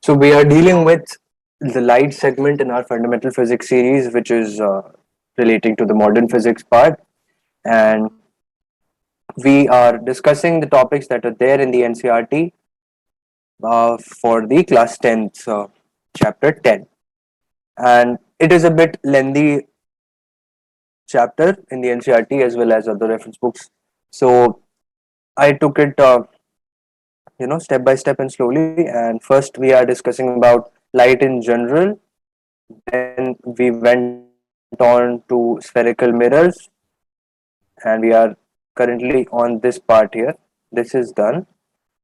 So we are dealing with the light segment in our fundamental physics series, which is relating to the modern physics part, and we are discussing the topics that are there in the NCRT for the class 10th chapter 10, and it is a bit lengthy chapter in the NCRT as well as other reference books. So I took it, step by step and slowly. And first, we are discussing about light in general. Then we went on to spherical mirrors, and we are currently on this part here. This is done.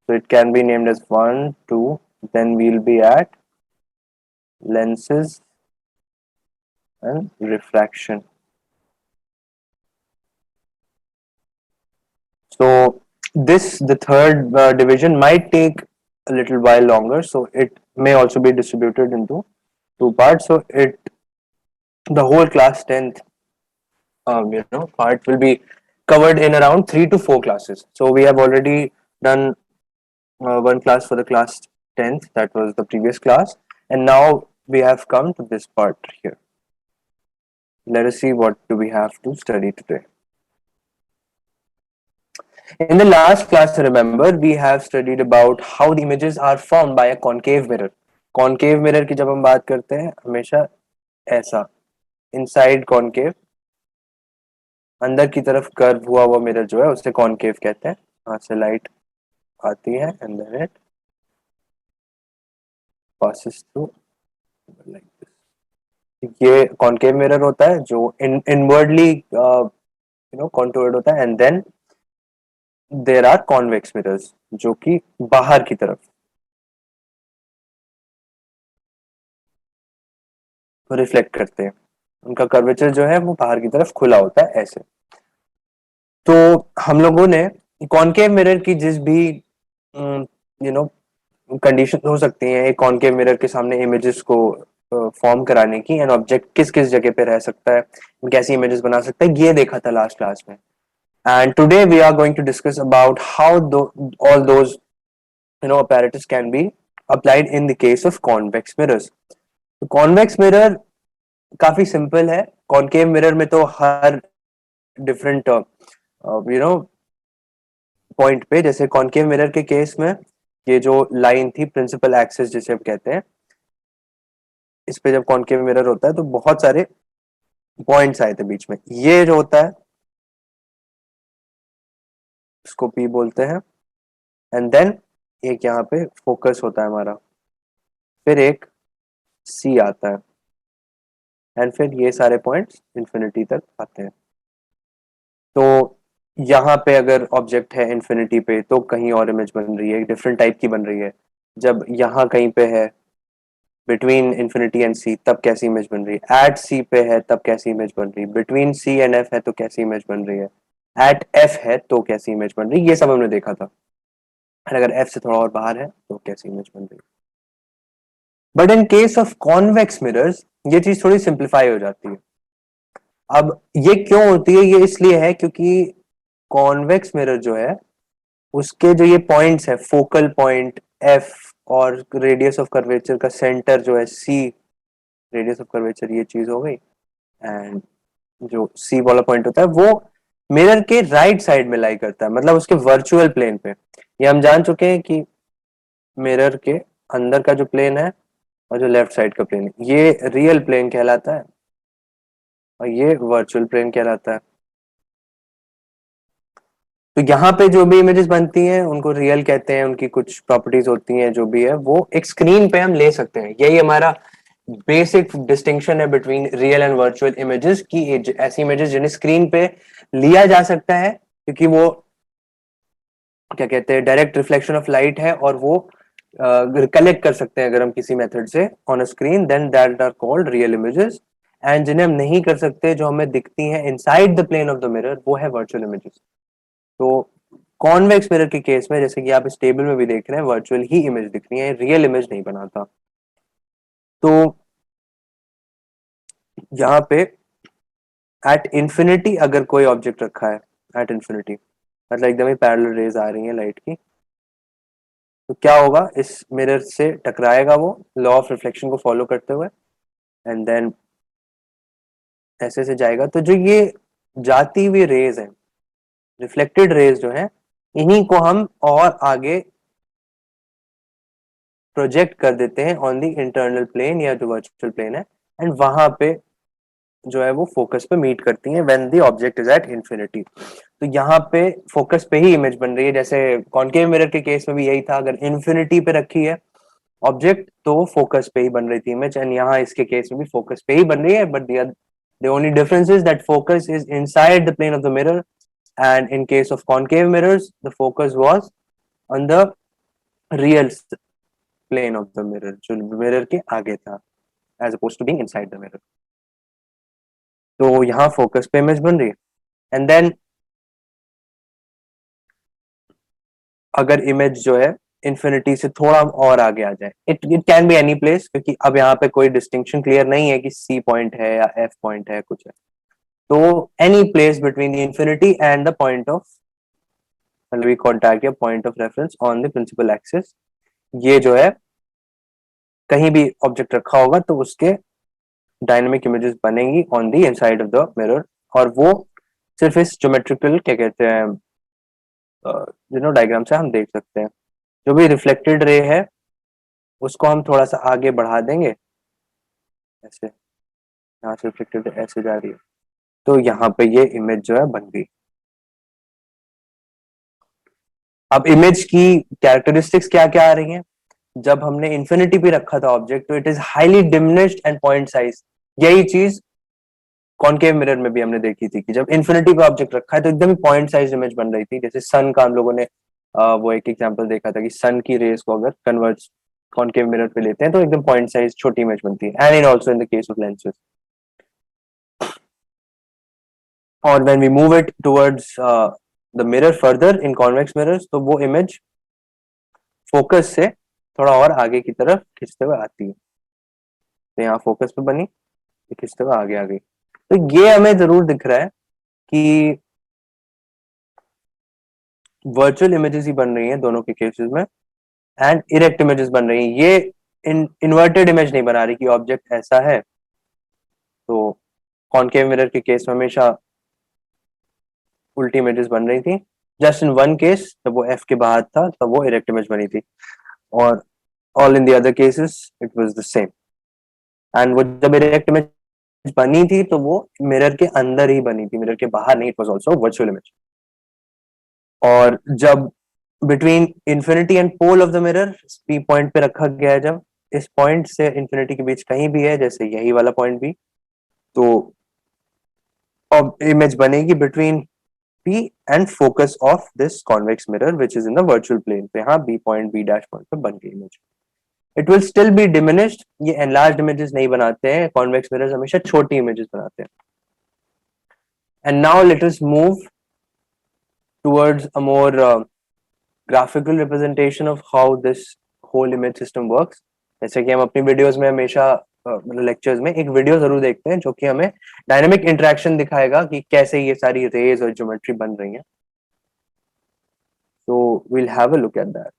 So it can be named as 1, 2. Then we'll be at lenses and refraction. So this, the third division, might take a little while longer. So it may also be distributed into two parts. So the whole class 10th part will be covered in around 3 to 4 classes. So we have already done one class for the class 10th, that was the previous class, and now we have come to this part here. Let us see what do we have to study today. In the last class, remember, we have studied about how the images are formed by a concave mirror. Concave mirror की जब हम बात करते हैं हमेशा ऐसा inside concave, अंदर की तरफ कर्व हुआ हुआ मिरर जो है उसे कॉनकेव कहते हैं. वहां से लाइट आती है and then it passes through like this. ये कॉनकेव मिरर होता है जो इनवर्डली कॉन्टूर्ड होता है, and then there are convex mirrors जो कि बाहर की तरफ रिफ्लेक्ट करते हैं. उनका कर्वेचर जो है वो बाहर की तरफ खुला होता है ऐसे. तो हम लोगों ने कॉनकेव मिरर की जिस भी कंडीशन हो सकती हैं एक कॉनकेव मिरर के सामने इमेजेस को फॉर्म कराने की, एंड ऑब्जेक्ट किस किस जगह पे रह सकता है, कैसी इमेजेस बना सकता है, ये देखा था लास्ट क्लास में. And today we are going to discuss about how all those apparatus can be applied in the case of convex mirrors. तो convex mirror काफी simple है. concave mirror में तो हर different point पे, जैसे concave mirror के case में ये जो लाइन थी प्रिंसिपल एक्सिस जिसे हम कहते हैं, इस पे जब concave mirror होता है तो बहुत सारे पॉइंट्स आए थे बीच में. ये जो होता है इसको P बोलते हैं, एंड देन एक यहाँ पे फोकस होता है हमारा, फिर एक C आता है, एंड फिर ये सारे पॉइंट्स इंफिनिटी तक आते हैं. तो यहाँ पे अगर ऑब्जेक्ट है इंफिनिटी पे तो कहीं और इमेज बन रही है, डिफरेंट टाइप की बन रही है. जब यहाँ कहीं पे है बिटवीन इंफिनिटी एंड C तब कैसी इमेज बन रही है, एट C पे है तब कैसी इमेज बन रही है, बिटवीन C एंड F है तो कैसी इमेज बन रही है, एट F है तो कैसी इमेज बन रही है, ये सब हमने देखा था. अगर F से थोड़ा और बाहर है तो कैसी इमेज बन रही है. But in case of convex mirrors ये चीज थोड़ी सिंप्लीफाई हो जाती है. अब ये क्यों होती है? ये इसलिए है क्योंकि कॉन्वेक्स मिरर जो है उसके जो ये पॉइंट्स है, फोकल पॉइंट F और रेडियस ऑफ कर्वेचर का सेंटर जो है C, रेडियस ऑफ कर्वेचर ये चीज हो गई, एंड जो C वाला पॉइंट होता है वो मिरर के राइट साइड में लाई करता है, मतलब उसके वर्चुअल प्लेन पे. ये हम जान चुके हैं कि मिरर के अंदर का जो प्लेन है और जो लेफ्ट साइड का प्लेन है ये रियल प्लेन कहलाता है और ये वर्चुअल प्लेन कहलाता है. तो यहाँ पे जो भी इमेजेस बनती हैं उनको रियल कहते हैं, उनकी कुछ प्रॉपर्टीज होती हैं जो भी है वो एक स्क्रीन पे हम ले सकते हैं. यही हमारा बेसिक डिस्टिंक्शन है between real and virtual images की. ऐसी इमेजेस जिन्हें स्क्रीन पे लिया जा सकता है क्योंकि वो क्या कहते हैं डायरेक्ट रिफ्लेक्शन ऑफ लाइट है और वो कलेक्ट कर सकते हैं अगर हम किसी मेथड से on a screen, then that are called real images. And जिन्हें हम नहीं कर सकते, जो हमें दिखती हैं inside the plane of the mirror, वो है वर्चुअल इमेजेस. तो कॉन्वेक्स मिरर के केस में जैसे कि आप इस टेबल में भी देख रहे हैं वर्चुअल ही इमेज दिख रही है, रियल इमेज नहीं बनाता. तो यहाँ पे एट इंफिनिटी अगर कोई ऑब्जेक्ट रखा है, एट इंफिनिटी मतलब एकदम ही पैरेलल रेज आ रही है लाइट की, तो क्या होगा, इस मिरर से टकराएगा वो लॉ ऑफ रिफ्लेक्शन को फॉलो करते हुए, एंड देन ऐसे से जाएगा। तो जो ये जाती हुई रेज है, रिफ्लेक्टेड रेज जो है, इन्हीं को हम और आगे प्रोजेक्ट कर देते हैं ऑन द इंटरनल प्लेन या जो वर्चुअल प्लेन है, एंड वहां पे जो है वो फोकस पे मीट करती हैं when the object is at infinity. तो यहाँ पे फोकस पे ही इमेज बन रही है, जैसे कॉन्केव मिरर के केस में भी यही था, अगर इन्फिनिटी पे रखी है ऑब्जेक्ट तो फोकस पे ही बन रही थी इमेज, एंड यहाँ इसके केस में भी फोकस पे ही बन रही है, but the only difference is that focus is inside the plane of the mirror, and in case of concave mirrors the focus was on the real plane of the mirror, जो mirror के आगे था, as opposed to being inside the mirror। तो यहाँ focus पे image बन रही है, एंड देन अगर इमेज जो है इन्फिनिटी से थोड़ा और आगे आ जाए, it can be any place, क्योंकि अब यहाँ पे कोई डिस्टिंक्शन क्लियर नहीं है कि सी पॉइंट है या एफ पॉइंट है, कुछ है, तो any place between the infinity and the point of we contact या point of reference on the principal axis, ये जो है कहीं भी ऑब्जेक्ट रखा होगा तो उसके डायनेमिक इमेजेस बनेंगी on the inside of the mirror, और वो सिर्फ इस ज्योमेट्रिकल क्या कहते हैं डायग्राम से हम देख सकते हैं। जो भी रिफ्लेक्टेड रे है उसको हम थोड़ा सा आगे बढ़ा देंगे, ऐसे यहाँ से रिफ्लेक्टेड रे ऐसे जा रही है, तो यहाँ पे ये इमेज जो है बन गई। अब इमेज की कैरेक्टरिस्टिक्स क्या क्या आ रही हैं, जब हमने इन्फिनिटी पे रखा था ऑब्जेक्ट तो it is highly diminished and point size. यही चीज कॉनकेव मिरर में भी हमने देखी थी कि जब इन्फिनिटी पे ऑब्जेक्ट रखा है तो एकदम पॉइंट साइज इमेज बन रही थी। जैसे सन का हम लोगों ने वो एक एग्जांपल देखा था कि सन की रेस को अगर कन्वर्ट कॉनकेव मिरर पे लेते हैं तो एकदम पॉइंट साइज छोटी इमेज बनती है, and in also in the case of lenses. और when we move it towards the mirror further in convex mirrors, तो वो इमेज फोकस से थोड़ा और आगे की तरफ खींचते हुए आती है। तो यहाँ फोकस पे बनी, खींचते हुए आगे आ गई। तो ये हमें जरूर दिख रहा है कि वर्चुअल इमेजेस ही बन रही हैं दोनों के केसेस में, एंड इरेक्ट इमेजेस बन रही हैं। ये इन्वर्टेड इमेज नहीं बना रही कि ऑब्जेक्ट ऐसा है। तो कॉनकेव मिरर के केस में हमेशा उल्टी इमेजेस बन रही थी, जस्ट इन वन केस जब वो एफ के बाहर था तब वो इरेक्ट इमेज बनी थी, और all in the other cases it was the same. And वो जब इरेक्ट इमेज बनी थी तो वो मिरर के अंदर ही बनी थी, मिरर के बाहर नहीं, it was also virtual image. और जब between infinity and pole of the mirror P point पे रखा गया है, जब इस पॉइंट से इंफिनिटी के बीच कहीं भी है, जैसे यही वाला पॉइंट भी, तो अब इमेज बनेगी between P and focus of this convex mirror which is in the virtual plane। पे हाँ B point B dash point पे बन गई image. It will still be diminished, ये enlarged images नहीं बनाते हैं, convex mirrors हमेशा छोटी images बनाते हैं। And now let us move towards a more graphical representation of how this whole image system works। जैसे कि हम अपनी वीडियोस में हमेशा मतलब लेक्चर्स में एक वीडियो जरूर देखते हैं जो कि हमें डायनेमिक इंटरेक्शन दिखाएगा कि कैसे ये सारी रेज और ज्योमेट्री बन रही हैं। So we'll have a look at that।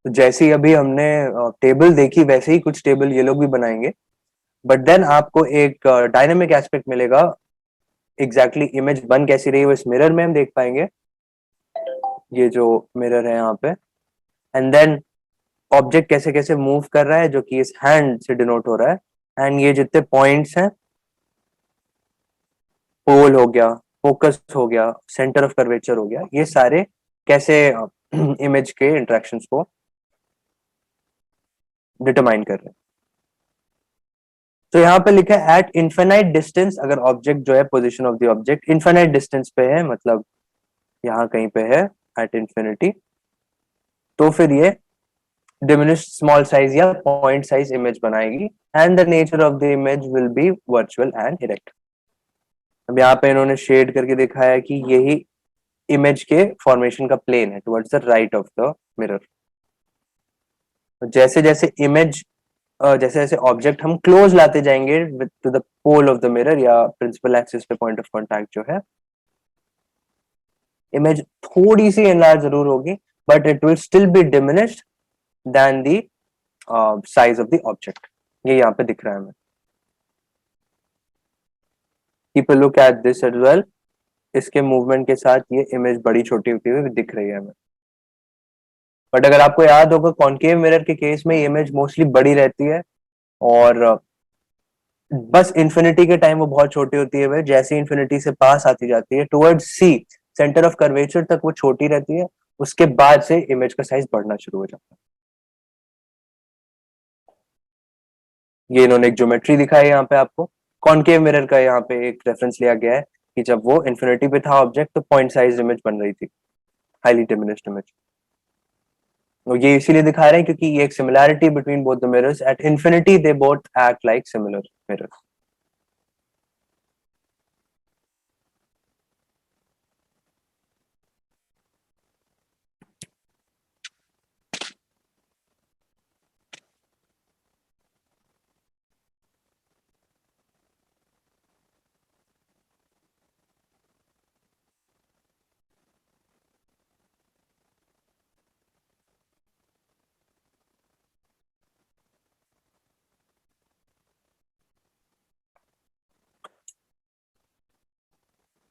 तो जैसे ही अभी हमने टेबल देखी वैसे ही कुछ टेबल ये लोग भी बनाएंगे, बट देन आपको एक डायनेमिक एस्पेक्ट मिलेगा। एग्जैक्टली इमेज बन कैसी रही है वो इस मिरर में हम देख पाएंगे, ये जो मिरर है यहाँ पे, एंड देन ऑब्जेक्ट कैसे कैसे मूव कर रहा है जो कि इस हैंड से डिनोट हो रहा है, एंड ये जितने पॉइंट्स हैं, पोल हो गया, फोकस हो गया, सेंटर ऑफ कर्वेचर हो गया, ये सारे कैसे इमेज के इंटरेक्शंस को डिटरमाइन कर रहे हैं। तो यहाँ पे लिखा है एट इन्फिनाइट डिस्टेंस, अगर ऑब्जेक्ट जो है position of the object infinite distance पे है, मतलब यहाँ कहीं पे है एट इंफिनिटी, तो फिर ये डिमिनिश्ड स्मॉल साइज या पॉइंट साइज इमेज बनाएगी, and the nature of the image will be virtual and erect. अब यहाँ पे इन्होंने शेड करके दिखाया है कि यही इमेज के फॉर्मेशन का प्लेन है towards the right of the mirror. जैसे जैसे इमेज जैसे जैसे ऑब्जेक्ट हम क्लोज लाते जाएंगे to the pole of the mirror या प्रिंसिपल एक्सिस पे पॉइंट ऑफ कांटेक्ट जो है, इमेज थोड़ी सी एनलार्ज जरूर होगी, but it will still be diminished than the size of the object. ये यहाँ पे दिख रहा है हमें। Keep a look at this as well. इसके मूवमेंट के साथ ये इमेज बड़ी छोटी होती हुई दिख रही है हमें। बट अगर आपको याद होगा कॉनकेव मिरर के केस में इमेज मोस्टली बड़ी रहती है, और बस इन्फिनिटी के टाइम वो बहुत छोटी होती है। वह जैसे इन्फिनिटी से पास आती जाती है towards C, centre of curvature तक वो छोटी रहती है। उसके बाद से इमेज का साइज बढ़ना शुरू हो जाता है। ये इन्होंने एक ज्योमेट्री दिखाई है यहाँ पे आपको। कॉनकेव मिरर का यहाँ पे एक रेफरेंस लिया गया है कि जब वो इन्फिनिटी पे था ऑब्जेक्ट तो पॉइंट साइज इमेज बन रही थी, हाईली डिमिनिश्ड इमेज। तो ये इसीलिए दिखा रहे हैं क्योंकि ये एक similarity between both the mirrors, at infinity they both act like similar mirrors.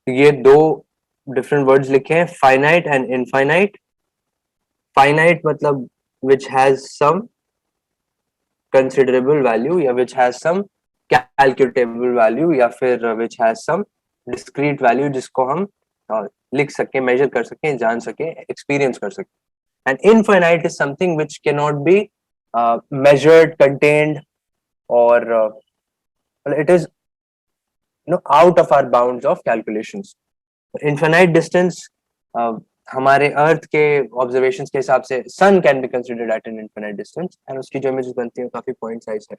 ये दो डिफरेंट वर्ड्स लिखे हैं, फाइनाइट एंड इनफाइनाइट। फाइनाइट मतलब which has some considerable value या which has some calculable value या फिर which has some discrete value जिसको हम लिख सकें, मेजर कर सकें, जान सकें, एक्सपीरियंस कर सकें। And infinite is something which cannot be measured, contained, or it is out of our bounds of calculations. Infinite distance हमारे अर्थ के ऑब्जर्वेशंस के हिसाब से sun can be considered at an infinite distance, and उसकी जो images बनती हैं काफी पॉइंट साइज है।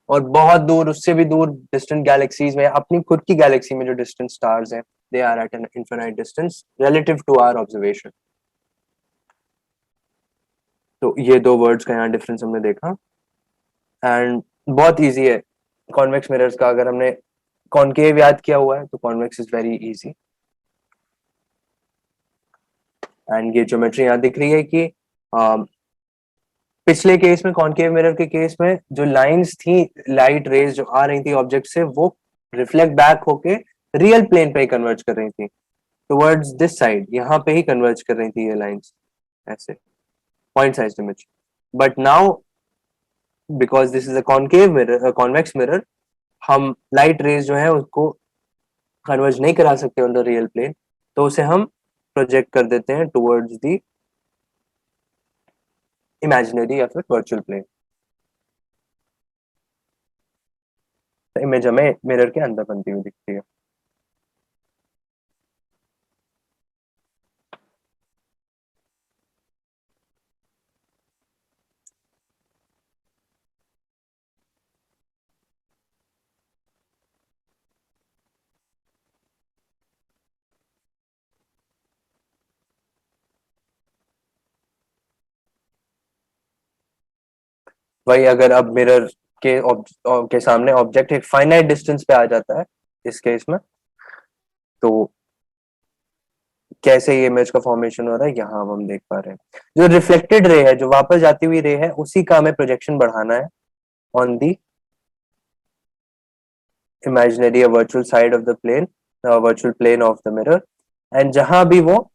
और बहुत दूर, उससे भी दूर डिस्टेंट गैलेक्सीज में, अपनी खुद की गैलेक्सी में जो डिस्टेंट स्टार्स हैं, they are at an infinite distance relative to our observation. तो ये दो वर्ड्स का यहाँ डिफरेंस हमने देखा। एंड बहुत इजी है कॉन्वेक्स मिरर्स का। अगर हमने कॉनकेव याद किया हुआ है तो convex is very easy. And ये ज्योमेट्री यहाँ दिख रही है कि पिछले केस में, कॉनकेव मिरर के केस में, जो लाइंस थी, लाइट रेज जो आ रही थी ऑब्जेक्ट से, वो रिफ्लेक्ट बैक होके रियल प्लेन पे ही कन्वर्ज कर रही थी, टुवर्ड्स दिस साइड, यहाँ पे ही कन्वर्ज कर रही थी ये लाइंस ऐसे, point size image. But now because this is a concave mirror, convex mirror, हम लाइट रेज जो है उसको कन्वर्ज नहीं करा सकते ऑन द रियल प्लेन, तो उसे हम प्रोजेक्ट कर देते हैं टुवर्ड्स द इमेजिनरी या फिर वर्चुअल प्लेन। तो इमेज हमें मिरर के अंदर बनती हुई दिखती है। वही अगर अब मिरर के सामने ऑब्जेक्ट एक फाइनाइट डिस्टेंस पे आ जाता है इस केस में, तो कैसे ये इमेज का फॉर्मेशन हो रहा है यहाँ हम देख पा रहे हैं। जो रिफ्लेक्टेड रे है, जो वापस जाती हुई रे है, उसी का हमें प्रोजेक्शन बढ़ाना है ऑन दी इमेजिनरी या virtual side of the plane, virtual plane of the mirror. And जहां भी वो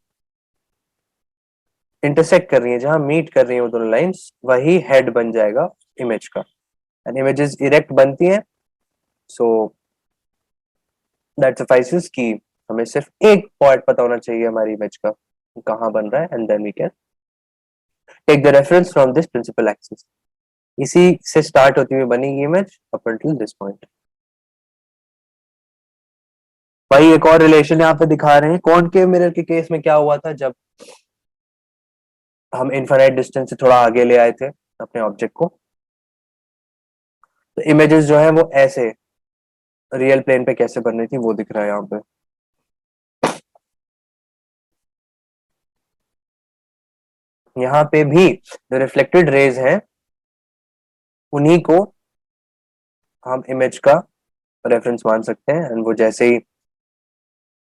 इंटरसेक्ट कर रही है, जहां मीट कर रही है वो दोनों लाइंस, वही हेड बन जाएगा इमेज का। एंड इमेजेस इरेक्ट बनती हैं, सो दैट सफाइसेस कि हमें सिर्फ एक पॉइंट पता होना चाहिए हमारी इमेज का कहाँ बन रहा है, and then we can take the reference from this principal axis. इसी से स्टार्ट होती हुई बनेगी image up until this point. भाई एक और रिलेशन यहाँ पे दिखा रहे हैं। कॉनकेव मिरर के केस में क्या हुआ था, जब हम इनफाइनाइट डिस्टेंस से थोड़ा आगे ले आए थे अपने ऑब्जेक्ट को, तो इमेजेस जो है वो ऐसे रियल प्लेन पे कैसे बन रही थी वो दिख रहा है यहाँ पे। यहाँ पे भी जो रिफ्लेक्टेड रेज हैं उन्हीं को हम इमेज का रेफरेंस मान सकते हैं, एंड वो जैसे ही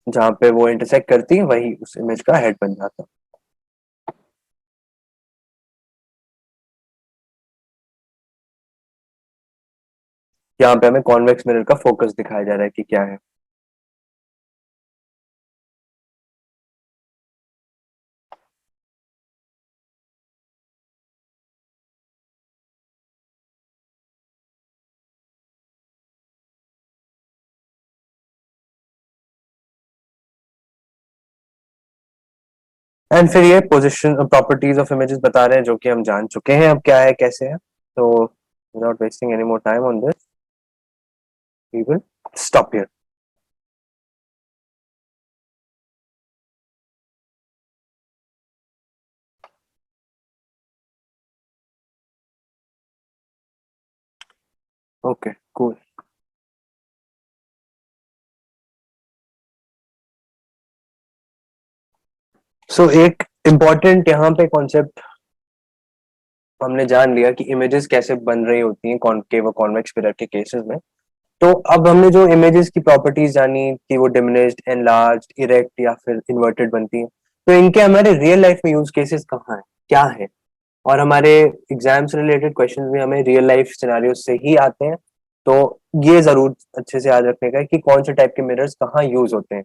जहाँ पे वो इंटरसेक्ट करती है वही उस इमेज का हेड बन जाता है। यहाँ पे हमें कॉन्वेक्स मिरर का फोकस दिखाया जा रहा है कि क्या है। एंड फिर ये पोजिशन प्रॉपर्टीज ऑफ इमेजेस बता रहे हैं जो कि हम जान चुके हैं अब क्या है कैसे है। तो without wasting any more time on this we will stop here. Okay cool. So एक इम्पॉर्टेंट यहाँ पे कॉन्सेप्ट हमने जान लिया कि इमेजेस कैसे बन रही होती हैं कॉनकेव और कॉन्वेक्स मिरर के केसेस में। तो अब हमने जो इमेजेस की प्रॉपर्टीज जानी कि वो डिमिनिश्ड, एनलार्ज्ड, इरेक्ट या फिर इन्वर्टेड बनती हैं, तो इनके हमारे रियल लाइफ में यूज केसेस कहाँ हैं, क्या है। और हमारे एग्जाम से रिलेटेड क्वेश्चंस भी हमें रियल लाइफ सिनेरियो से ही आते हैं। तो ये जरूर अच्छे से याद रखने का है कि कौन से टाइप के मिरर्स कहाँ यूज होते हैं।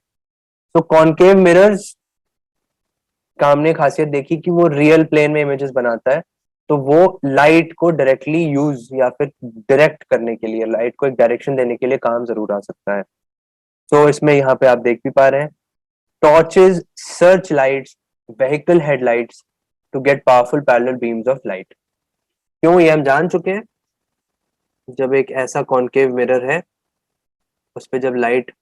तो कॉनकेव मिरर्स का हमने खासियत देखी कि वो रियल प्लेन में इमेजेस बनाता है। तो वो लाइट को डायरेक्टली यूज या फिर डायरेक्ट करने के लिए, लाइट को एक डायरेक्शन देने के लिए काम जरूर आ सकता है। तो इसमें यहाँ पे आप देख भी पा रहे हैं, torches, search lights, vehicle headlights to get powerful parallel beams of light. क्यों, ये हम जान चुके हैं। जब एक ऐसा कॉनकेव मिरर है उस पे जब लाइट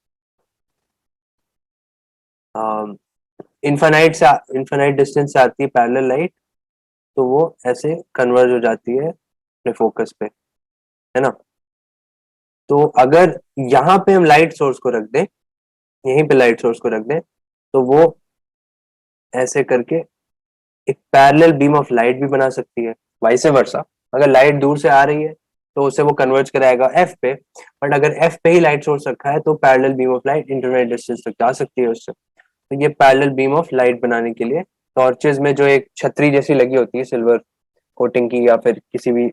इनफाइनाइट से इनफाइनाइट डिस्टेंस से आती है पैरेलल लाइट, तो वो ऐसे कन्वर्ज हो जाती है अपने फोकस पे, है ना। तो अगर यहाँ पे हम लाइट सोर्स को रख दें, यहीं पे लाइट सोर्स को रख दें, तो वो ऐसे करके एक पैरेलल बीम ऑफ लाइट भी बना सकती है। वाइस वर्सा, अगर लाइट दूर से आ रही है तो उसे वो कन्वर्ज कराएगा एफ पे, बट अगर एफ पे ही लाइट सोर्स रखा है तो parallel beam of light internet distance तक जा सकती है उससे। तो ये पैरेलल बीम ऑफ लाइट बनाने के लिए टॉर्चेस में जो एक छतरी जैसी लगी होती है सिल्वर कोटिंग की या फिर किसी भी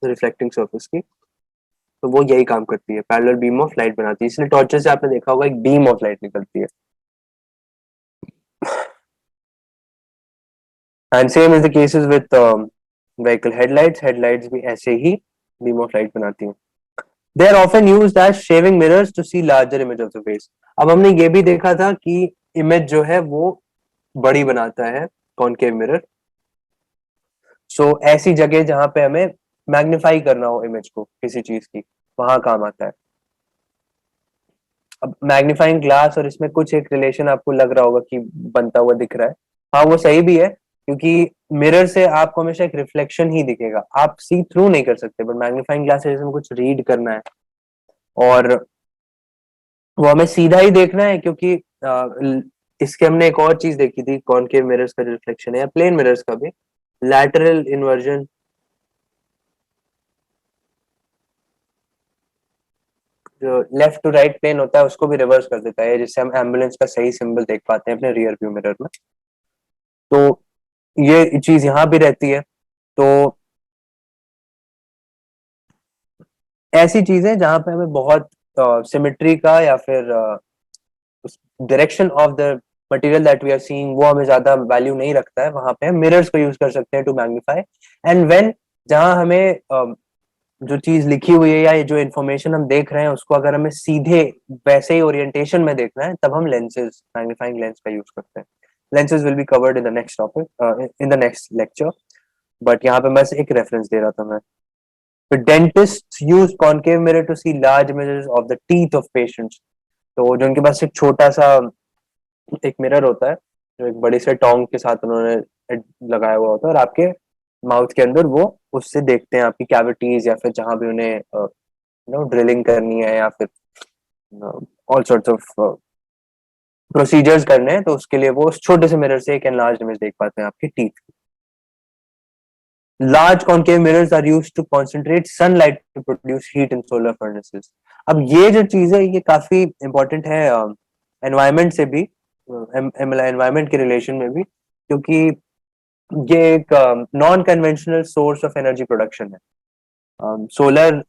रिफ्लेक्टिंग सर्फेस की, तो वो यही काम करती है, पैरेलल बीम ऑफ लाइट बनाती है। इसलिए टॉर्चेस से आपने देखा होगा एक बीम ऑफ लाइट निकलती है। And same is the cases with vehicle headlights, headlights भी ऐसे ही बीम ऑफ लाइट बनाती हैं। They are often used as shaving mirrors to see larger image of the face. अब हमने ये भी देखा था कि इमेज जो है वो बड़ी बनाता है कॉनकेव मिरर। सो ऐसी जगह जहां पे हमें मैग्नीफाई करना हो इमेज को किसी चीज की, वहां काम आता है। अब मैग्नीफाइंग ग्लास और इसमें कुछ एक रिलेशन आपको लग रहा होगा कि बनता हुआ दिख रहा है। हाँ वो सही भी है, क्योंकि मिरर से आपको हमेशा एक रिफ्लेक्शन ही दिखेगा, आप सी थ्रू नहीं कर सकते। बट मैग्नीफाइंग ग्लास से इसमें कुछ रीड करना है और वो हमें सीधा ही देखना है, क्योंकि इसके हमने एक और चीज देखी थी कॉनकेव मिरर्स का जो रिफ्लेक्शन है, या प्लेन मिरर्स का भी, लैटरल इन्वर्जन। जो लेफ्ट टू राइट प्लेन होता है उसको भी रिवर्स कर देता है, जिससे हम एम्बुलेंस का सही सिंबल देख पाते हैं अपने रियर व्यू मिरर में। तो ये चीज यहाँ भी रहती है। तो ऐसी चीजें जहां पे हमें बहुत सिमेट्री का या फिर direction of the material that we are seeing वो हमें ज्यादा वैल्यू नहीं रखता है, वहां पे हम मिरर्स को यूज कर सकते हैं टू मैग्नीफाई। एंड व्हेन जहां हमें जो चीज लिखी हुई है या ये जो इन्फॉर्मेशन हम देख रहे हैं उसको अगर हमें सीधे वैसे ही ओरिएंटेशन में देखना है, तब हम लेंसेज, मैग्नीफाइंग लेंस का यूज करते हैं। Lenses will be covered in the next topic, in the next lecture. But यहाँ पे बस एक रेफरेंस दे रहा था मैं। तो dentist use concave mirror to see large images of the teeth of patients. तो जो उनके पास एक छोटा सा एक मिरर होता है जो एक बड़ी से टोंग के साथ उन्होंने लगाया हुआ होता है, और आपके माउथ के अंदर वो उससे देखते हैं आपकी कैविटीज या फिर जहां भी उन्हें ड्रिलिंग करनी है या फिर ऑल सॉर्ट्स ऑफ प्रोसीजर्स करने हैं, तो उसके लिए वो उस छोटे से मिरर से एक एनलार्ज्ड इमेज देख पाते हैं आपके teeth. Large concave mirrors are used to concentrate sunlight to produce heat in solar furnaces. अब ये जो चीज है ये काफी इंपॉर्टेंट है एनवायरनमेंट से भी, एनवायरनमेंट के रिलेशन में भी, क्योंकि ये एक non conventional source of energy production है। सोलर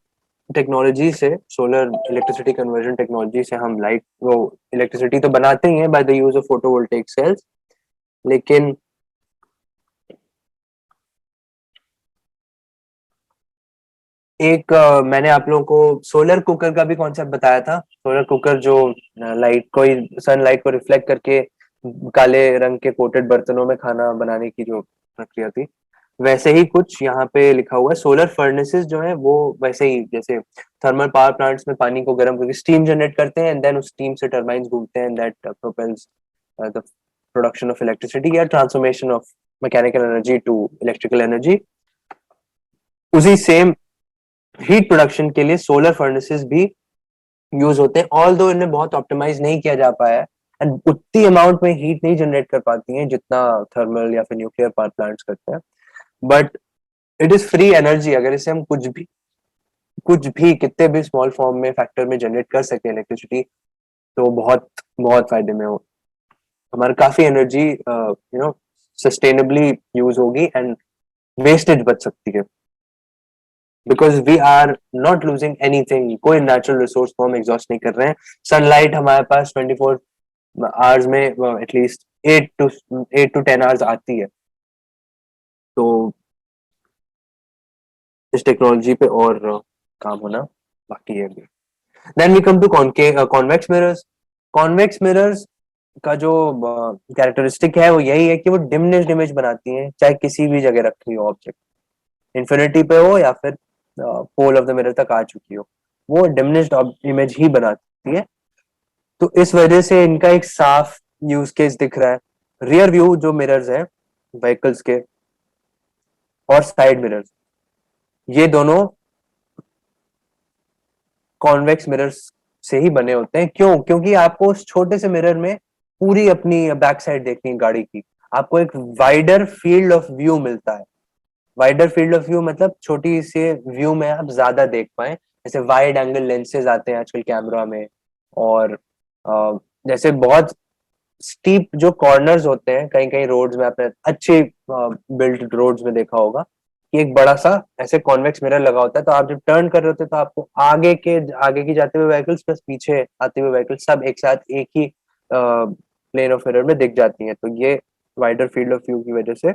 टेक्नोलॉजी से, सोलर इलेक्ट्रिसिटी कन्वर्जन टेक्नोलॉजी से हम लाइट वो इलेक्ट्रिसिटी तो बनाते ही हैं by the use of photovoltaic cells, लेकिन एक मैंने आप लोगों को सोलर कुकर का भी कॉन्सेप्ट बताया था। सोलर कुकर जो लाइट को, सनलाइट को रिफ्लेक्ट करके काले रंग के कोटेड बर्तनों में खाना बनाने की जो प्रक्रिया थी, वैसे ही कुछ यहाँ पे लिखा हुआ है। सोलर फर्नेसेस जो है वो वैसे ही, जैसे थर्मल पावर प्लांट्स में पानी को गर्म करके स्टीम जनरेट करते हैं, एंड देन उस स्टीम से टर्बाइंस घूमते हैं, and that propels the production of electricity या transformation of mechanical energy to electrical energy. उसी सेम हीट प्रोडक्शन के लिए सोलर फर्नेसेस भी यूज होते हैं, ऑल दो इन्हें बहुत ऑप्टिमाइज नहीं किया जा पाया है, एंड उतनी अमाउंट में हीट नहीं जनरेट कर पाती हैं जितना थर्मल या फिर न्यूक्लियर पावर प्लांट्स करते हैं। But it is free energy. अगर इसे हम कुछ भी कितने भी स्मॉल फॉर्म में फैक्टर में जनरेट कर सके इलेक्ट्रिसिटी, तो बहुत बहुत फायदे में हो, हमारा काफी एनर्जी सस्टेनेबली यूज होगी, एंड वेस्टेज बच सकती है, because we are not losing anything. कोई नेचुरल रिसोर्स को हम एग्जॉस्ट नहीं कर रहे हैं। सनलाइट हमारे पास 24 आवर्स में एटलीस्ट 8 to 10 आवर्स आती है, तो इस टेक्नोलॉजी पे और काम होना बाकी है अभी। Then we come to convex mirrors. Convex mirrors का जो कैरेक्टरिस्टिक है वो यही है कि वो डिमिनिश्ड इमेज बनाती हैं, चाहे किसी भी जगह रखी हो ऑब्जेक्ट, इन्फिनिटी पे हो या फिर पोल ऑफ द मिरर तक आ चुकी हो, वो डिमिनिश्ड इमेज ही बनाती है। तो इस वजह से इनका एक साफ यूज केस दिख रहा है। रियर व्यू जो मिरर्स हैं व्हीकल्स के, और साइड मिरर्स, ये दोनों कॉन्वेक्स मिरर्स से ही बने होते हैं। क्यों? क्योंकि आपको उस छोटे से मिरर में पूरी अपनी बैक साइड देखनी है गाड़ी की, आपको एक वाइडर फील्ड ऑफ व्यू मिलता है। वाइडर फील्ड ऑफ व्यू मतलब छोटी सी व्यू में आप ज्यादा देख पाए। जैसे वाइड एंगल लेंसेज आते हैं आजकल कैमरा में, और जैसे बहुत स्टीप जो कॉर्नर्स होते हैं कहीं कहीं रोड्स में, आपने अच्छे बिल्ड रोड्स में देखा होगा कि एक बड़ा सा ऐसे कॉन्वेक्स मिरर लगा होता है, तो आप जब टर्न कर रहे होते हैं तो आपको आगे की जाते हुए व्हीकल्स प्लस पीछे आते हुए व्हीकल्स सब एक साथ एक ही प्लेन ऑफ मिरर में दिख जाती हैं। तो ये वाइडर फील्ड ऑफ व्यू की वजह से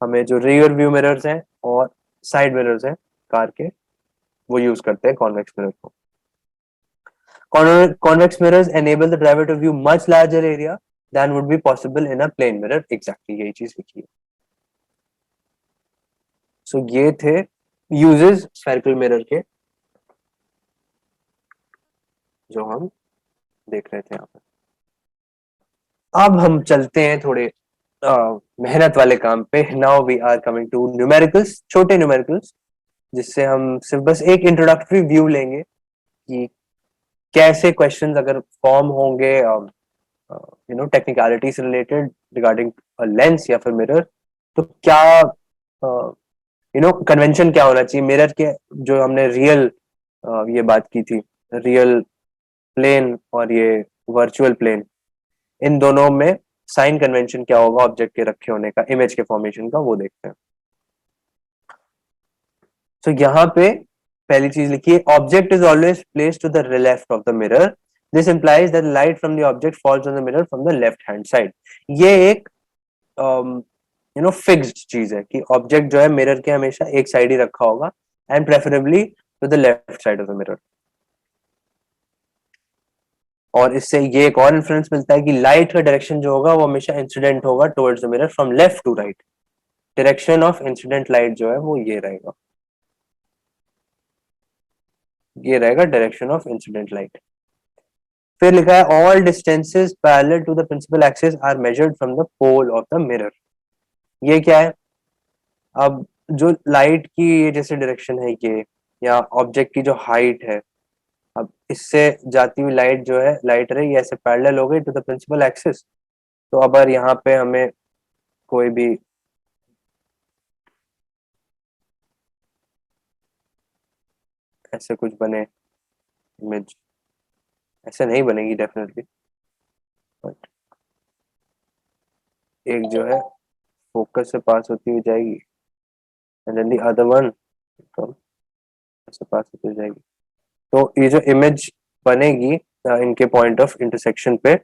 हमें जो रियर व्यू मिरर्स हैं और साइड मिरर्स हैं कार के, वो यूज करते हैं कॉन्वेक्स मिरर को। Convex mirrors enable the driver to view much larger area than would be possible in a plane mirror. Exactly यही चीज लिखी है। So ये थे uses spherical mirror के जो हम देख रहे थे यहाँ पर। अब हम चलते हैं थोड़े मेहनत वाले काम पे। Now we are coming to numericals, छोटे न्यूमेरिकल्स, जिससे हम सिर्फ बस एक इंट्रोडक्टरी व्यू लेंगे कि कैसे क्वेश्चंस अगर फॉर्म होंगे टेक्निकलिटी से रिलेटेड रिगार्डिंग लेंस या फिर मिरर, तो क्या कन्वेंशन क्या होना चाहिए मिरर के। जो हमने रियल ये बात की थी, रियल प्लेन और ये वर्चुअल प्लेन, इन दोनों में साइन कन्वेंशन क्या होगा ऑब्जेक्ट के रखे होने का, इमेज के फॉर्मेशन का, वो देखते हैं। तो यहाँ पे पहली चीज लिखी है, object is always placed to the left of the mirror. This implies that light from the object falls on the mirror from the left hand side. ये एक फिक्स्ड चीज है कि ऑब्जेक्ट जो है मिरर के हमेशा एक साइड ही रखा होगा, and preferably to the left side of the mirror. और इससे ये एक और इन्फ्लुएंस मिलता है कि लाइट का डायरेक्शन जो होगा वो हमेशा इंसिडेंट होगा towards the mirror from left to right. Direction of incident light जो है वो ये रहेगा, ये रहेगा डायरेक्शन ऑफ इंसिडेंट लाइट। फिर लिखा है all distances parallel to the principal axis are measured from the pole of the mirror. ये क्या है? अब जो लाइट की ये जैसे डायरेक्शन है ये, या ऑब्जेक्ट की जो हाइट है, अब इससे जाती हुई लाइट जो है, लाइट रे, ये ऐसे पैरेलल हो गई टू द प्रिंसिपल एक्सिस। तो अब अगर यहाँ पे हमें कोई भी ऐसे कुछ बने इमेज, ऐसे नहीं बनेगी डेफिनेटली, बट एक जो है फोकस से पास होती हुई जाएगी and then the other one ऐसे पास होती हुई जाएगी। तो ये जो इमेज बनेगी इनके पॉइंट ऑफ इंटरसेक्शन पे,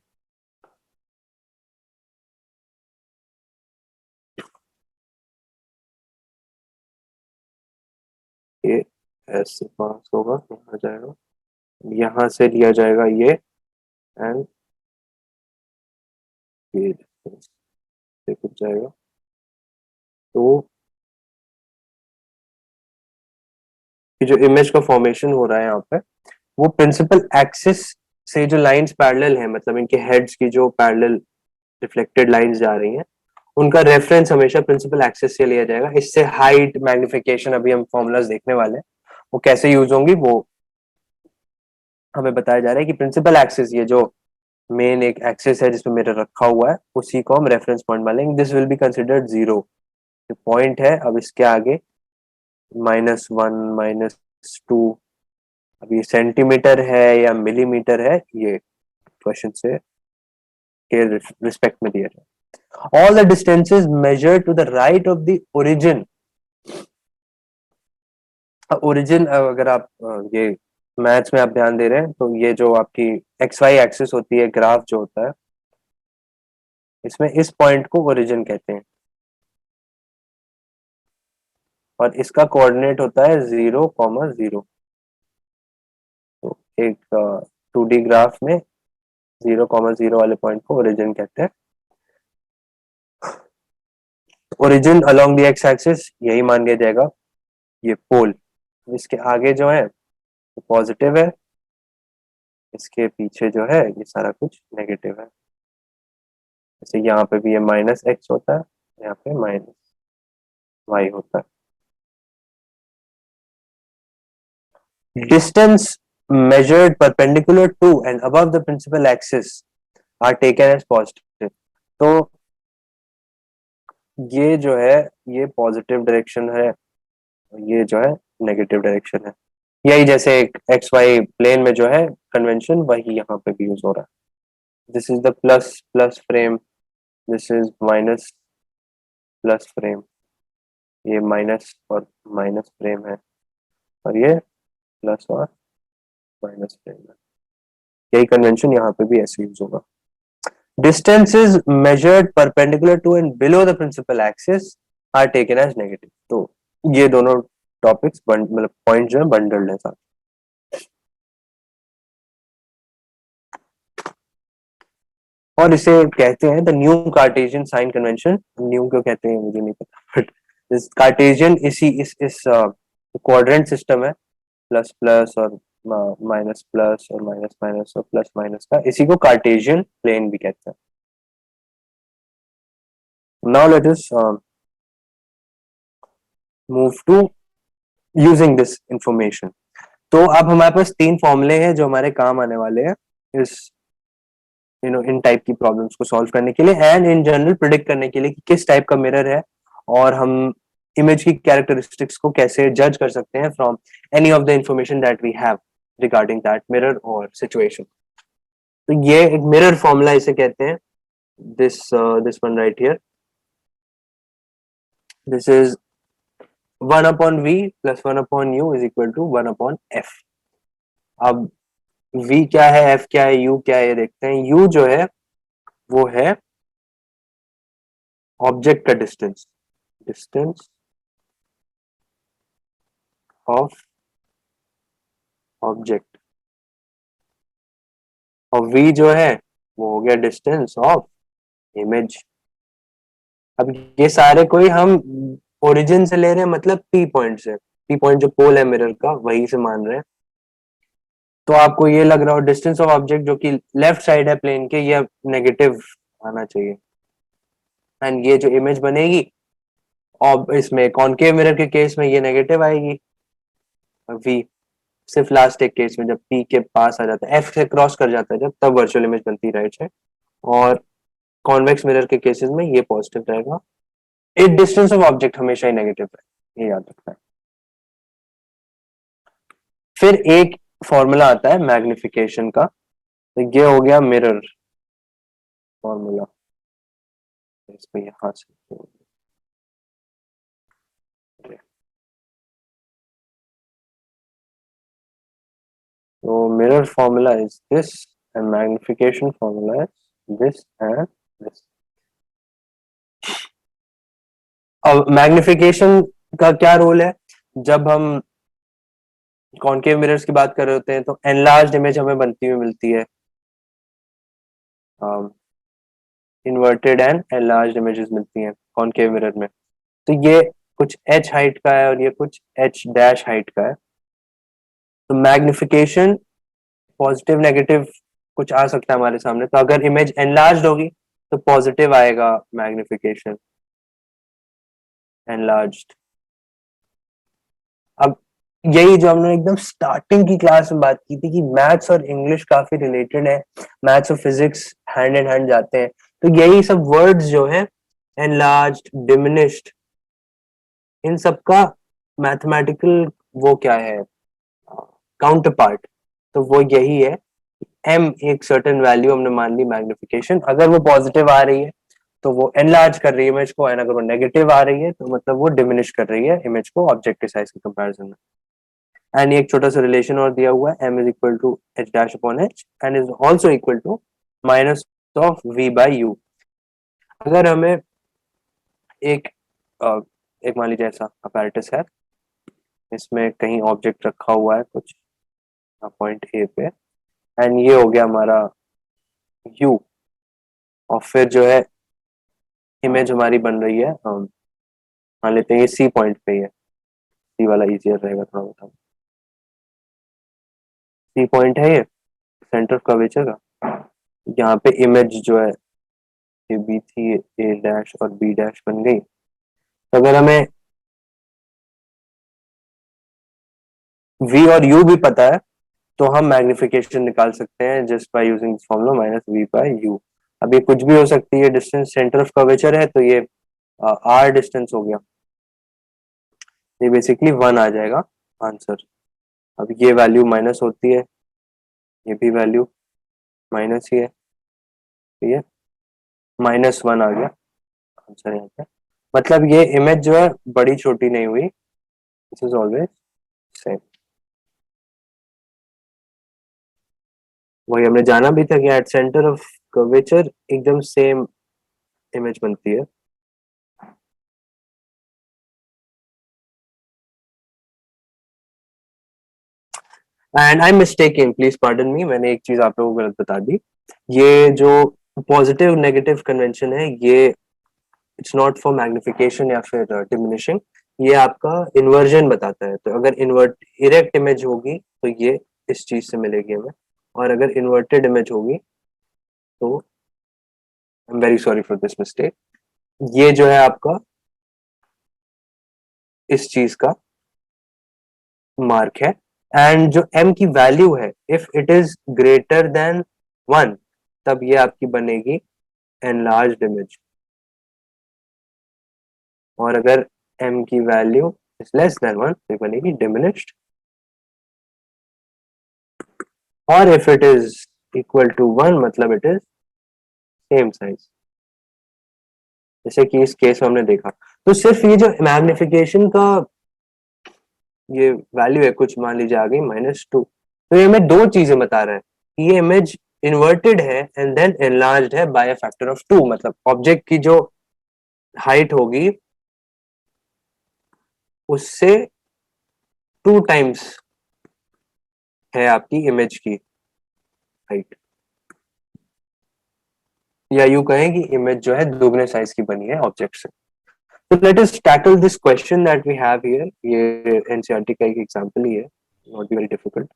ये ऐसे पास होगा, यहाँ जाएगा, यहाँ से लिया जाएगा ये, एंड ये से कुछ जाएगा। तो ये जो इमेज का फॉर्मेशन हो रहा है यहाँ पे, वो प्रिंसिपल एक्सिस से जो लाइंस पैरेलल हैं, मतलब इनके हेड्स की जो पैरेलल रिफ्लेक्टेड लाइंस जा रही हैं, उनका रेफरेंस हमेशा प्रिंसिपल एक्सिस से लिया जाएगा। इससे हाइट, मैग्निफिकेशन, अभी हम फॉर्मूलाज देखने वाले हैं वो कैसे यूज होंगी, वो हमें बताया जा रहा है कि प्रिंसिपल एक्सिस, ये जो मेन एक एक्सिस है जिसमें मिरर रखा हुआ है, उसी को हम रेफरेंस पॉइंट मान लेंगे। This will be considered zero. Point है अब इसके आगे -1, -2, अब ये सेंटीमीटर है या मिलीमीटर है, ये क्वेश्चन से के रिस्पेक्ट में दिया जाए। All the distances measured to the right of the origin. Origin अगर आप ये मैथ्स में आप ध्यान दे रहे हैं, तो ये जो आपकी एक्स वाई एक्सिस होती है, ग्राफ जो होता है, इसमें इस पॉइंट को ओरिजिन कहते हैं, और इसका कोऑर्डिनेट होता है 0,0। तो एक 2D ग्राफ में 0,0 वाले पॉइंट को ओरिजिन कहते हैं। Origin along the x axis, यही मान लिया जाएगा ये पोल। इसके आगे जो है पॉजिटिव है, इसके पीछे जो है ये सारा कुछ नेगेटिव है। जैसे यहाँ पे भी ये -x होता है, यहाँ पे -y होता है। Distance measured perpendicular to and above the principal axis are taken as positive। तो ये जो है ये पॉजिटिव डायरेक्शन है, ये जो है नेगेटिव डायरेक्शन है। यही जैसे एक एक्स वाई प्लेन में जो है कन्वेंशन, वही यहाँ पे भी यूज हो रहा है। This is the plus plus frame, this is minus plus frame, ये माइनस और माइनस फ्रेम है, और ये प्लस और माइनस फ्रेम है। यही कन्वेंशन यहाँ पे भी ऐसे यूज होगा। Distances measured perpendicular to and below the principal axis are taken as negative। तो ये दोनों टॉपिक्स मतलब पॉइंट जो है बंडल्ड है साथ। और इसे कहते हैं the new Cartesian sign convention. New क्यों कहते हैं मुझे नहीं पता, बट इस कार्टेशियन इस क्वाड्रेंट सिस्टम है, प्लस प्लस और माइनस प्लस और माइनस माइनस और प्लस माइनस का, इसी को कार्टेशियन प्लेन भी कहते हैं। Now let us move to using this information. तो अब हमारे पास 3 फॉर्मूले हैं जो हमारे काम आने वाले हैं इस इन टाइप की प्रॉब्लम्स को सॉल्व करने के लिए, एंड इन जनरल प्रिडिक्ट करने के लिए कि किस टाइप का मिरर है, और हम इमेज की कैरेक्टरिस्टिक्स को कैसे जज कर सकते हैं from any of the information that we have regarding that mirror और सिचुएशन। तो ये एक मिरर फॉर्मूला इसे कहते हैं, this one right here, this is 1/v + 1/u is equal to 1/f। अब v क्या है, f क्या है, u क्या है, ये देखते हैं। u जो है वो है ऑब्जेक्ट का डिस्टेंस, डिस्टेंस ऑफ ऑब्जेक्ट, और v जो है वो हो गया डिस्टेंस ऑफ इमेज। अब ये सारे कोई हम ओरिजिन से ले रहे हैं, मतलब p पॉइंट से, p पॉइंट जो पोल है मिरर का वही से मान रहे हैं। तो आपको ये लग रहा हो डिस्टेंस ऑफ ऑब्जेक्ट जो कि लेफ्ट साइड है प्लेन के, ये नेगेटिव आना चाहिए, एंड ये जो इमेज बनेगी और इसमें कॉनकेव मिरर के केस में ये नेगेटिव आएगी v। सिर्फ लास्ट एक केस में जब P के पास आ जाता है, F से क्रॉस कर जाता है जब, तब वर्चुअल इमेज बनती है, राइट साइड। और कॉन्वेक्स मिरर के केसेस में ये पॉजिटिव रहेगा। इट डिस्टेंस ऑफ ऑब्जेक्ट हमेशा ही नेगेटिव है, ये याद रखना है। फिर एक फॉर्मूला आता है मैग्निफिकेशन का, तो ये हो गया मिरर फॉर्मूला, इसको यहां से तो mirror formula is this and magnification formula is this and this. अब मैग्निफिकेशन का क्या रोल है, जब हम कॉनकेव मिरर्स की बात कर रहे होते हैं तो एनलार्ज्ड इमेज हमें बनती हुई मिलती है, इन्वर्टेड एंड एनलार्ज्ड इमेजेस मिलती हैं कॉनकेव मिरर में। तो ये कुछ h हाइट का है और ये कुछ h डैश हाइट का है। तो मैग्निफिकेशन पॉजिटिव नेगेटिव कुछ आ सकता है हमारे सामने, तो अगर इमेज एनलार्ज्ड होगी तो पॉजिटिव आएगा मैग्निफिकेशन, एनलार्ज्ड। अब यही जो हमने एकदम स्टार्टिंग की क्लास में बात की थी कि मैथ्स और इंग्लिश काफी रिलेटेड है, मैथ्स और फिजिक्स हैंड इन हैंड जाते हैं, तो यही सब वर्ड्स जो है एनलार्ज्ड, डिमिनिश्ड, इन सब का मैथमेटिकल वो क्या है, काउंटर पार्ट, तो वो यही है। m एक सर्टेन वैल्यू हमने मान ली मैग्निफिकेशन, अगर वो पॉजिटिव आ रही है तो वो एनलार्ज कर रही है इमेज को, एंड अगर वो नेगेटिव आ रही है तो मतलब वो डिमिनिश कर रही है इमेज को ऑब्जेक्ट के साइज के कंपैरिजन में। एंड एक छोटा सा रिलेशन और दिया हुआ है, m is equal to h dash upon h and is also equal to minus of v by u। अगर हमें एक एक मान लीजिए ऐसा अपैरेटस है, इसमें कहीं ऑब्जेक्ट रखा हुआ है कुछ पॉइंट ए पे, एंड ये हो गया हमारा u, और फिर जो है इमेज हमारी बन रही है, मान लेते हैं ये सी पॉइंट पे ही है, सी वाला इजियर रहेगा थोड़ा बताओ। सी पॉइंट है ये सेंटर ऑफ कर्वेचर का, यहाँ पे इमेज जो है ये बी थी, ए डैश और बी डैश बन गई। तो अगर हमें v और u भी पता है तो हम मैग्निफिकेशन निकाल सकते हैं just by using this formula minus v by u। अब ये कुछ भी हो सकती है, डिस्टेंस सेंटर ऑफ कर्वेचर है तो ये r डिस्टेंस हो गया, ये बेसिकली 1 आ जाएगा आंसर। अब ये वैल्यू माइनस होती है, ये भी वैल्यू माइनस ही है, तो ये -1 आ गया आंसर यहाँ पे। मतलब ये इमेज जो है बड़ी छोटी नहीं हुई, दिस इज ऑलवेज सेम। वही हमने जाना भी था कि एट सेंटर ऑफ कर्वेचर एकदम सेम इमेज बनती है। And I mistaking, please pardon me, मैंने एक चीज आप लोगों को गलत बता दी। ये जो पॉजिटिव नेगेटिव कन्वेंशन है ये इट्स नॉट फॉर मैग्निफिकेशन या फिर डिमिनिशिंग, ये आपका इन्वर्जन बताता है। तो अगर इन्वर्ट इरेक्ट इमेज होगी तो ये इस चीज से मिलेगी हमें, और अगर इन्वर्टेड इमेज होगी तो I am very sorry for this mistake, ये जो है आपका इस चीज का मार्क है। एंड जो m की वैल्यू है if it is greater than 1 तब ये आपकी बनेगी एनलार्ज्ड इमेज, और अगर m की वैल्यू इज लेस देन 1 तो ये बनेगी डिमिनिश्ड, और if it is equal to 1 मतलब इट इज सेम साइज, जैसे कि इस केस में हमने देखा। तो सिर्फ ये जो मैग्निफिकेशन का ये वैल्यू है कुछ मान लीजिए आ गई -2, तो ये हमें दो चीजें बता रहा है कि ये इमेज इन्वर्टेड है एंड देन एनलार्ज्ड है बाय अ फैक्टर ऑफ 2, मतलब ऑब्जेक्ट की जो हाइट होगी उससे 2 टाइम्स है आपकी इमेज की हाइट, या यूं कहें कि इमेज जो है दुगने साइज की बनी है ऑब्जेक्ट से। तो let us tackle this question that we have here, ये एनसीईआरटी का एक एग्जांपल ही है, not be very difficult.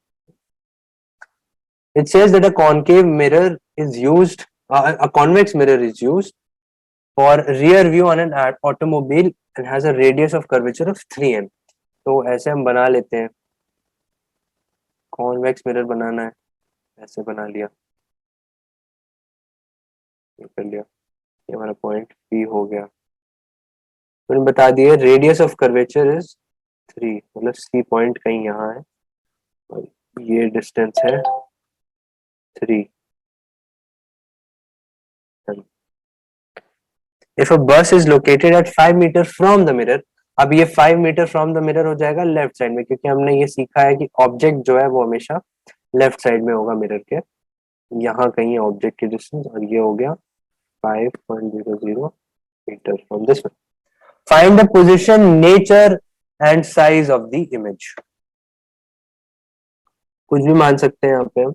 It says that a concave mirror is used, a convex mirror is used for rear view on an automobile and has a radius of curvature of 3m। तो ऐसे हम बना लेते हैं convex mirror बनाना है, ऐसे बना लिया, ये कर लिया, ये हमारा पॉइंट पी हो गया। तो बता दिए रेडियस ऑफ कर्वेचर इज 3, मतलब सी पॉइंट कहीं यहाँ है और ये डिस्टेंस है 3। If a bus is located at 5 metre from the mirror, अब ये 5 मीटर फ्रॉम द मिरर हो जाएगा लेफ्ट साइड में, क्योंकि हमने ये सीखा है कि ऑब्जेक्ट जो है वो हमेशा लेफ्ट साइड में होगा मिरर के। यहाँ कहीं है ऑब्जेक्ट की डिस्टेंस और ये हो गया 5.00 metre from this one. Find the position, nature and size of the image. कुछ भी मान सकते हैं यहाँ पे हम।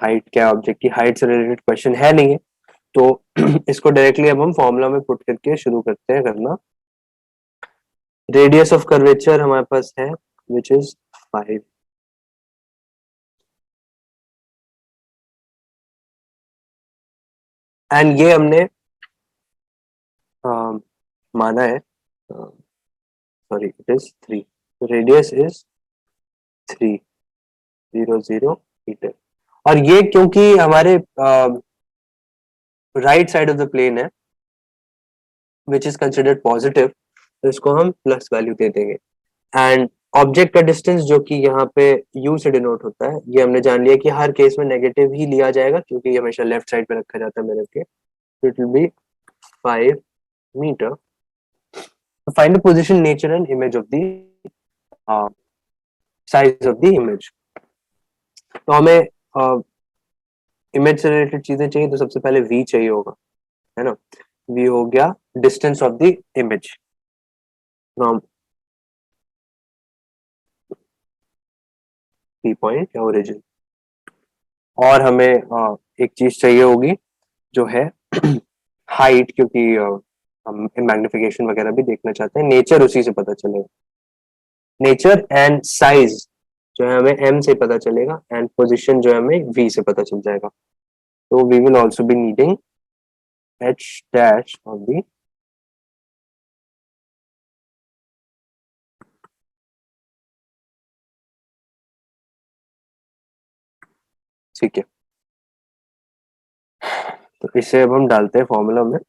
हाइट क्या है, ऑब्जेक्ट की हाइट से रिलेटेड क्वेश्चन है नहीं है, तो इसको डायरेक्टली अब हम फॉर्मूला में पुट करके शुरू करते हैं करना। रेडियस ऑफ कर्वेचर हमारे पास है विच इज 5, एंड ये हमने माना है, sorry it is 3, radius is 300 metre. और ये क्योंकि हमारे right side of the plane which is is considered positive, तो इसको हम प्लस वैल्यू दे देंगे। एंड ऑब्जेक्ट का डिस्टेंस जो कि यहाँ पे u से डिनोट होता है, ये हमने जान लिया कि हर केस में नेगेटिव ही लिया जाएगा क्योंकि ये हमेशा लेफ्ट साइड पे रखा जाता है मिरर के। It will be 5 metre. Find the position, nature and image of the size of the image. तो हमें इमेज से रिलेटेड चीजें चाहिए, तो सबसे पहले v चाहिए होगा, है ना। v हो गया distance of the image from p point या ओरिजिन। और हमें एक चीज चाहिए होगी जो है हाइट, क्योंकि हम मैग्निफिकेशन वगैरह भी देखना चाहते हैं, नेचर उसी से पता चलेगा। नेचर एंड साइज जो है हमें m से पता चलेगा, एंड पोजीशन जो है हमें v से पता चल जाएगा। तो we will also be needing h dash of the ठीक है। तो इसे अब हम डालते हैं फॉर्मूला में।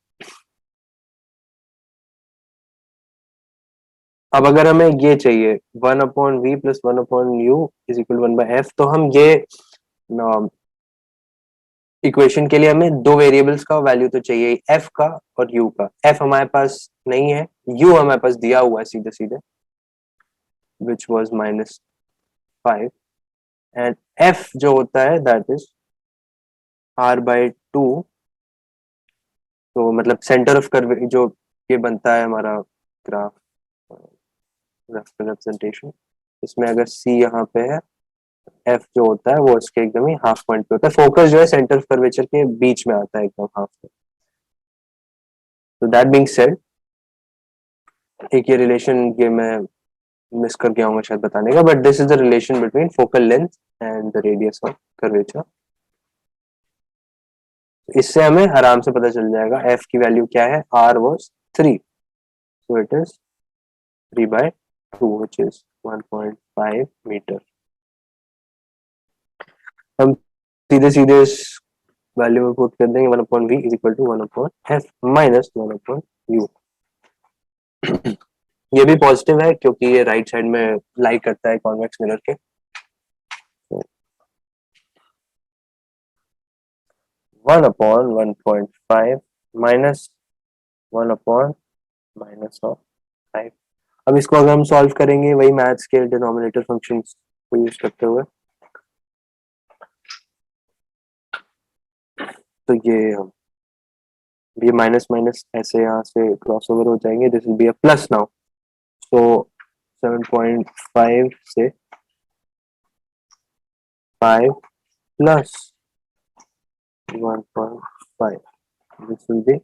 अब अगर हमें ये चाहिए 1/v plus 1/u is equal 1/f, तो हम ये इक्वेशन के लिए हमें दो वेरिएबल्स का वैल्यू तो चाहिए, f का और u का। f हमारे पास नहीं है, u हमारे पास दिया हुआ है सीधे सीधे विच वाज -5, एंड f जो होता है दैट इज r/2। तो मतलब सेंटर ऑफ कर्व जो ये बनता है हमारा ग्राफ रिप्रेजेंटेशन, इसमें अगर c यहाँ पे है, f जो होता है वो इसके एकदम ही हाफ पॉइंट पे होता है। फोकस जो है सेंटर ऑफ कर्वेचर के बीच में आता है एकदम हाफ पे। तो दैट बीइंग सेड, एक ये रिलेशन ये मैं मिस कर गया हूँ शायद बताने का, but this is the relation between focal length and the radius of curvature. इससे हमें आराम से पता चल जाएगा f की वैल्यू क्या है, r was 3, so it is 3/2 which is 1.5 metre. हम सीधे सीधे इस वैल्यू में पुट कर देंगे 1/v is equal to 1/f minus 1/u। ये भी पॉजिटिव है क्योंकि ये राइट साइड में लाई करता है कॉन्वेक्स मिरर के। 1/1.5 माइनस 1/-5। अब इसको अगर हम सॉल्व करेंगे वही मैथ्स के डिनोमिनेटर फंक्शंस को यूज करते हुए, तो ये माइनस माइनस ऐसे यहाँ से क्रॉस ओवर हो जाएंगे, this will be a plus now. So 7.5 से 5 plus 1.5, this will be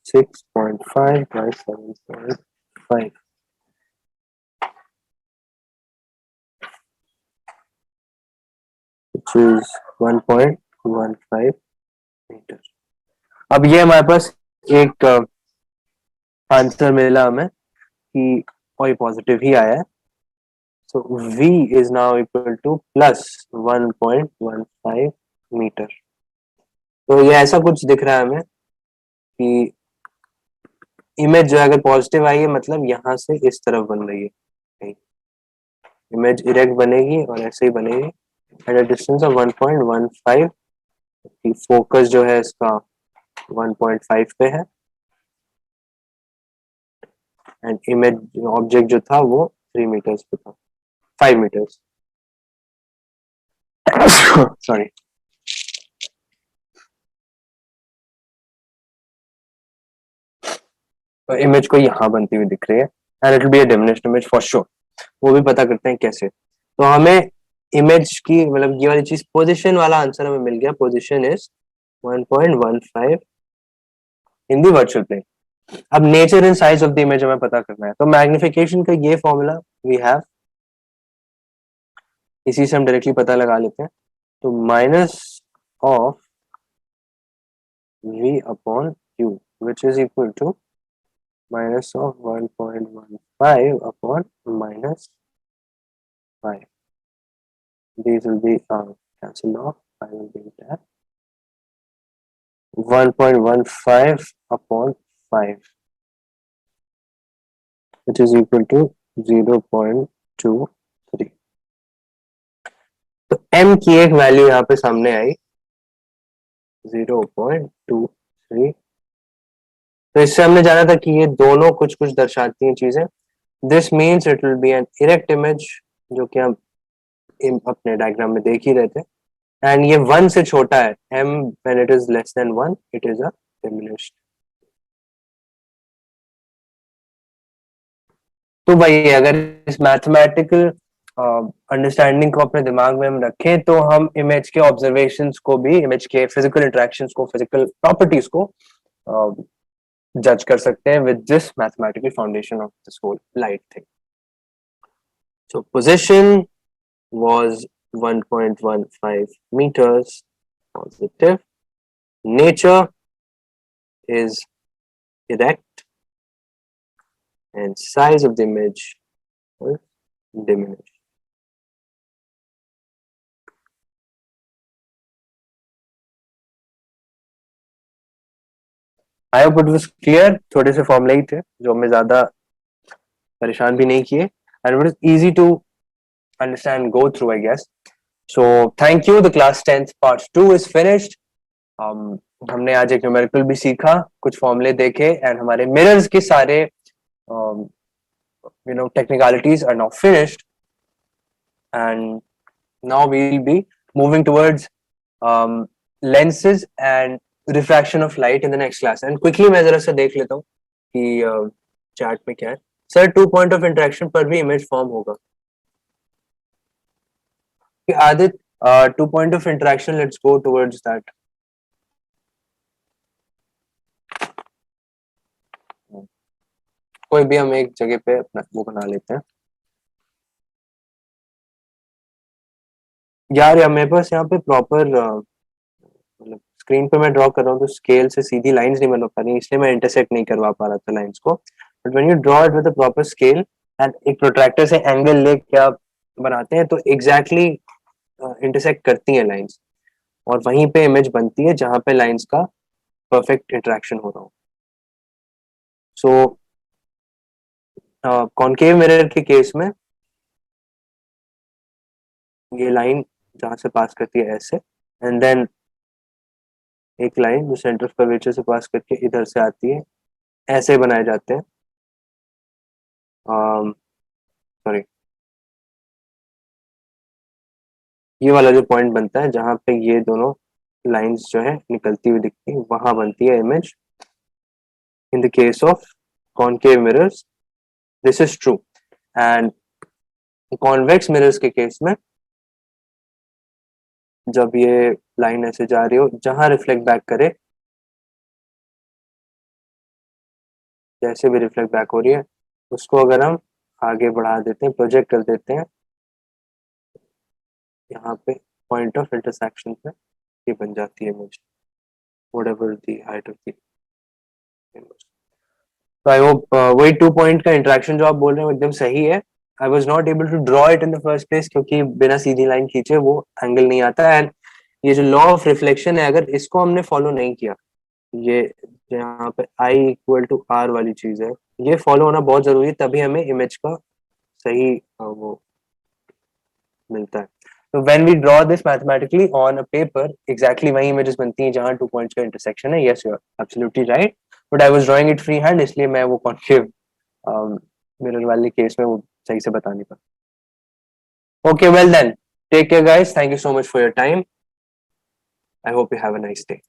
6.5 by 7.5, which is 1.15 metre. अब ये हमारे पास एक आंसर मिला हमें कि कोई पॉजिटिव ही आया है, So V is now equal to plus 1.15 metre. तो ये ऐसा कुछ दिख रहा है हमें कि इमेज जो है अगर पॉजिटिव आई है मतलब यहाँ से इस तरफ बन रही है, इमेज इरेक्ट बनेगी और ऐसे ही बनेगी at a distance of 1.15। Focus जो है इसका 1.5 पे है एंड इमेज ऑब्जेक्ट जो था वो 3 मीटर्स पे था, 5 मीटर्स सॉरी। तो इमेज को यहाँ बनती हुई दिख रही है and it will be a diminished image for sure. वो भी पता करते हैं कैसे। तो हमें इमेज की मतलब ये वाली चीज पोजीशन वाला आंसर हमें मिल गया। Position is 1.15 in the virtual plane. अब nature and size of the image हमें पता करना है। तो मैग्निफिकेशन का ये फॉर्मूला वी हैव, इसी से हम डायरेक्टली पता लगा लेते हैं। तो minus of v upon q which is equal to minus of 1.15 upon minus 5. These will be cancelled off. 5 will be there. 1.15 upon 5 which is equal to 0.23। तो m की एक वैल्यू यहाँ पे सामने आई 0.23। तो इससे हमने जाना था कि ये दोनों कुछ कुछ दर्शाती हैं चीजें। This means it will be an erect image, जो कि हम अपने डायग्राम में देख ही रहे थे। एंड ये 1 से छोटा है, m when it is less than 1 it is a diminished। तो भाई अगर इस मैथमेटिकल अंडरस्टैंडिंग को अपने दिमाग में हम रखें तो हम इमेज के ऑब्जर्वेशंस को भी, इमेज के फिजिकल इंटरेक्शंस को, फिजिकल प्रॉपर्टीज को जज कर सकते हैं with this mathematical foundation of this whole light thing. So position was 1.15 meters positive. Nature is erect and size of the image is diminished. I hope it was clear। थोड़े से फॉर्मूले ही थे जो हमें ज्यादा परेशान भी नहीं किए and it was easy to understand, go through, I guess। So thank you। The class 10th part 2 is finished। हमने आज एक न्यूमेरिकल भी सीखा, कुछ फॉर्मूले देखे एंड हमारे मिरर्स के सारे technicalities are now finished and now we will be moving towards lenses and refraction of light in the next class। and quickly मैं जरा सा देख लेता हूँ कि चार्ट में क्या है। सर 2 पॉइंट ऑफ इंटरेक्शन पर भी इमेज फॉर्म होगा कि आदित? 2 point of interaction, let's go towards that. कोई भी हम एक जगह पे अपना वो बना लेते हैं। यार मेरे पास यहाँ पे प्रॉपर मतलब स्क्रीन पे मैं ड्रॉ कर रहा हूँ तो स्केल से सीधी लाइंस नहीं बना पा रही, इसलिए मैं इंटरसेक्ट नहीं करवा पा रहा था लाइंस को। But when you draw it with a proper scale and एक प्रोट्रैक्टर से एंगल लेके आप बनाते हैं तो एग्जैक्टली इंटरसेक्ट करती हैं लाइंस और वहीं पे इमेज बनती है जहां पे लाइंस का परफेक्ट इंटरेक्शन हो रहा हो। सो कॉनकेव मिरर के केस में ये लाइन जहां से पास करती है ऐसे एंड देन एक लाइन जो सेंटर ऑफ कर्वेचर से पास करके इधर से आती है, ऐसे बनाए जाते हैं। सॉरी, ये वाला जो पॉइंट बनता है जहां पे ये दोनों लाइंस जो है निकलती हुई दिखती है, वहां बनती है image. In the case of concave mirrors this is true and convex mirrors के केस में जब ये लाइन ऐसे जा रही हो, जहां रिफ्लेक्ट बैक करे, जैसे भी रिफ्लेक्ट बैक हो रही है उसको अगर हम आगे बढ़ा देते हैं, प्रोजेक्ट कर देते हैं यहाँ पे पॉइंट ऑफ इंटरसेक्शन पे, ये बन जाती है image whatever the height of the image. तो आई होप वही 2 पॉइंट का इंटरेक्शन जो आप बोल रहे हैं एकदम सही है I was not able to draw it in the first place, क्योंकि बिना सीधी लाइन खींचे वो एंगल नहीं आता। एंड ये जो लॉ ऑफ रिफ्लेक्शन है, अगर इसको हमने फॉलो नहीं किया, ये यहाँ पे आई इक्वल टू आर वाली चीज है, ये फॉलो होना बहुत जरूरी है, तभी हमें इमेज का सही वो मिलता है। तो when we draw this mathematically on a paper, exactly वही इमेजेस बनती हैं जहां टू पॉइंट्स का इंटरसेक्शन है। Yes, you are absolutely right, but I was drawing it free hand, इसलिए मैं वो कॉन्केव मिरर वाले केस में वो सही से बता नहीं पाया। Okay, well then, take care guys, thank you so much for your time, I hope you have a nice day.